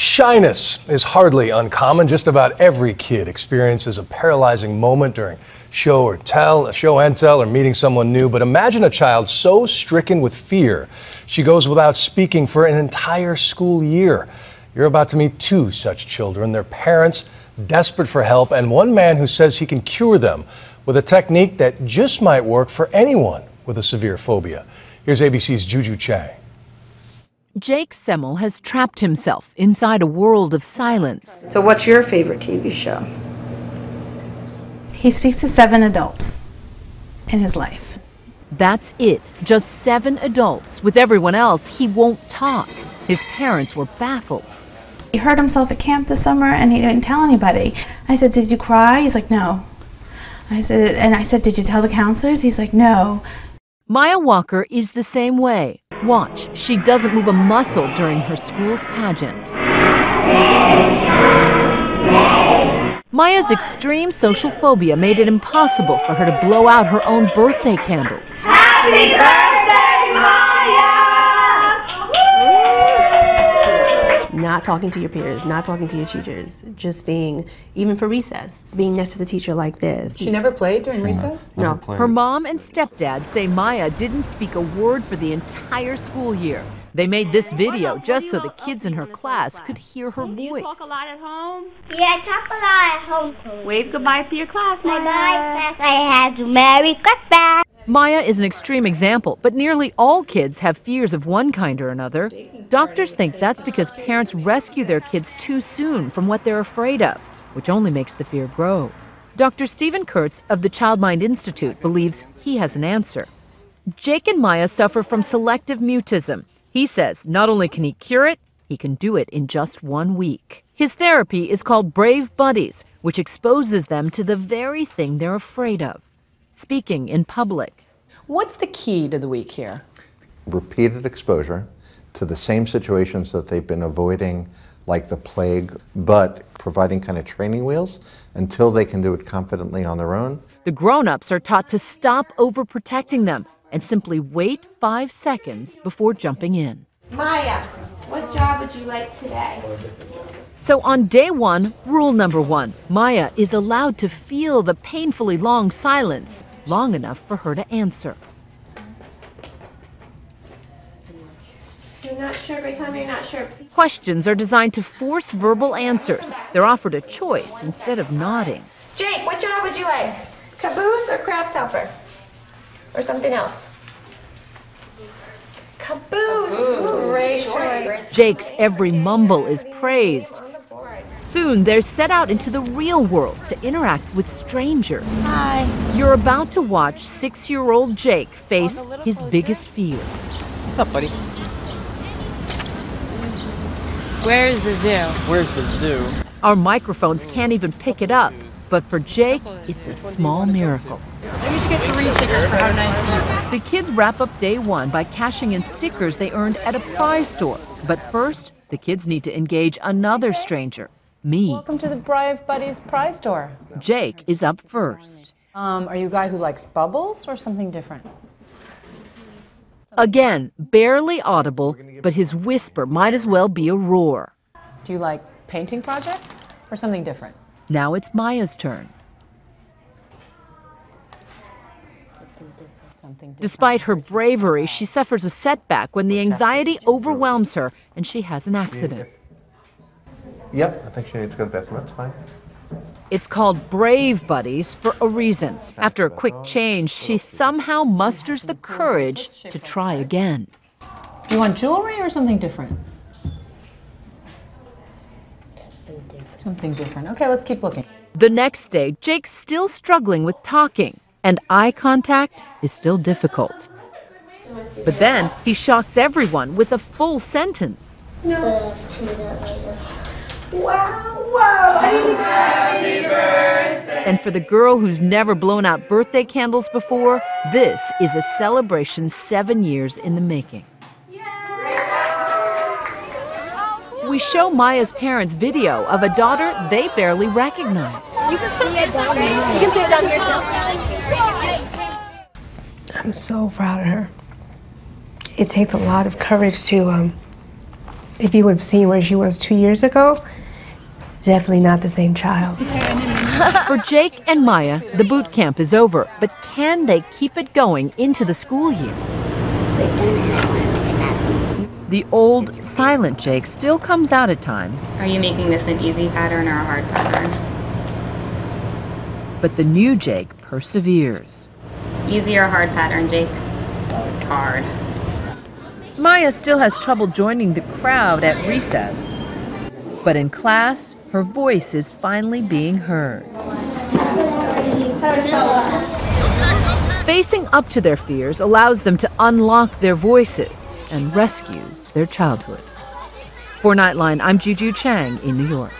Shyness is hardly uncommon. Just about every kid experiences a paralyzing moment during show and tell, or meeting someone new. But imagine a child so stricken with fear, she goes without speaking for an entire school year. You're about to meet two such children, their parents desperate for help, and one man who says he can cure them with a technique that just might work for anyone with a severe phobia. Here's ABC's Juju Chang. Jake Semmel has trapped himself inside a world of silence. So what's your favorite TV show? He speaks to 7 adults in his life. That's it, just 7 adults. With everyone else, he won't talk. His parents were baffled. He hurt himself at camp this summer and he didn't tell anybody. I said, "Did you cry?" He's like, "No." I said, "Did you tell the counselors?" He's like, "No." Maya Walker is the same way. Watch, she doesn't move a muscle during her school's pageant. Maya's extreme social phobia made it impossible for her to blow out her own birthday candles. Happy birthday, Maya! Not talking to your peers, not talking to your teachers, just being, even for recess, being next to the teacher like this. She never played during recess? No. Her mom and stepdad say Maya didn't speak a word for the entire school year. They made this video just so the kids in her class could hear her voice. Do you talk a lot at home? Yeah, I talk a lot at home too. Wave goodbye to your class, Maya. Bye-bye, class. I have to Merry Christmas. Maya is an extreme example, but nearly all kids have fears of one kind or another. Doctors think that's because parents rescue their kids too soon from what they're afraid of, which only makes the fear grow. Dr. Stephen Kurtz of the Child Mind Institute believes he has an answer. Jake and Maya suffer from selective mutism. He says not only can he cure it, he can do it in just 1 week. His therapy is called Brave Buddies, which exposes them to the very thing they're afraid of: speaking in public. What's the key to the week here? Repeated exposure to the same situations that they've been avoiding, like the plague, but providing kind of training wheels until they can do it confidently on their own. The grown-ups are taught to stop overprotecting them and simply wait 5 seconds before jumping in. Maya, what job would you like today? So on day 1, rule number 1, Maya is allowed to feel the painfully long silence, long enough for her to answer. You're not sure? Every time you're not sure. Questions are designed to force verbal answers. They're offered a choice instead of nodding. Jake, what job would you like? Caboose or craft helper? Or something else? Caboose. Ooh, great choice. Jake's every mumble is praised. Soon, they're set out into the real world to interact with strangers. Hi. You're about to watch 6-year-old Jake face his biggest fear. What's up, buddy? Where's the zoo? Where's the zoo? Our microphones can't even pick it up, but for Jake, it's a small miracle. We should get 3 stickers for how nice you are. The kids wrap up day 1 by cashing in stickers they earned at a prize store. But first, the kids need to engage another stranger, me. Welcome to the Brave Buddies prize store. Jake is up first. Are you a guy who likes bubbles or something different? Again, barely audible, but his whisper might as well be a roar. Do you like painting projects or something different? Now it's Maya's turn. Despite her bravery, she suffers a setback when the anxiety overwhelms her and she has an accident. Yep, I think she needs to go to the bathroom, that's fine. It's called Brave Buddies for a reason. After a quick change, she somehow musters the courage to try again. Do you want jewelry or something different? Something different. Okay, let's keep looking. The next day, Jake's still struggling with talking, and eye contact is still difficult. But then he shocks everyone with a full sentence. No. Wow. Whoa. Happy birthday. And for the girl who's never blown out birthday candles before, this is a celebration 7 years in the making. We show Maya's parents video of a daughter they barely recognize. You can sit down here I'm so proud of her. It takes a lot of courage to if you would have seen where she was 2 years ago, definitely not the same child. For Jake and Maya, the boot camp is over, but can they keep it going into the school year? The old, silent Jake still comes out at times. Are you making this an easy pattern or a hard pattern? But the new Jake perseveres. Easy or hard pattern, Jake? Hard. Maya still has trouble joining the crowd at recess. But in class, her voice is finally being heard. Facing up to their fears allows them to unlock their voices and rescues their childhood. For Nightline, I'm Juju Chang in New York.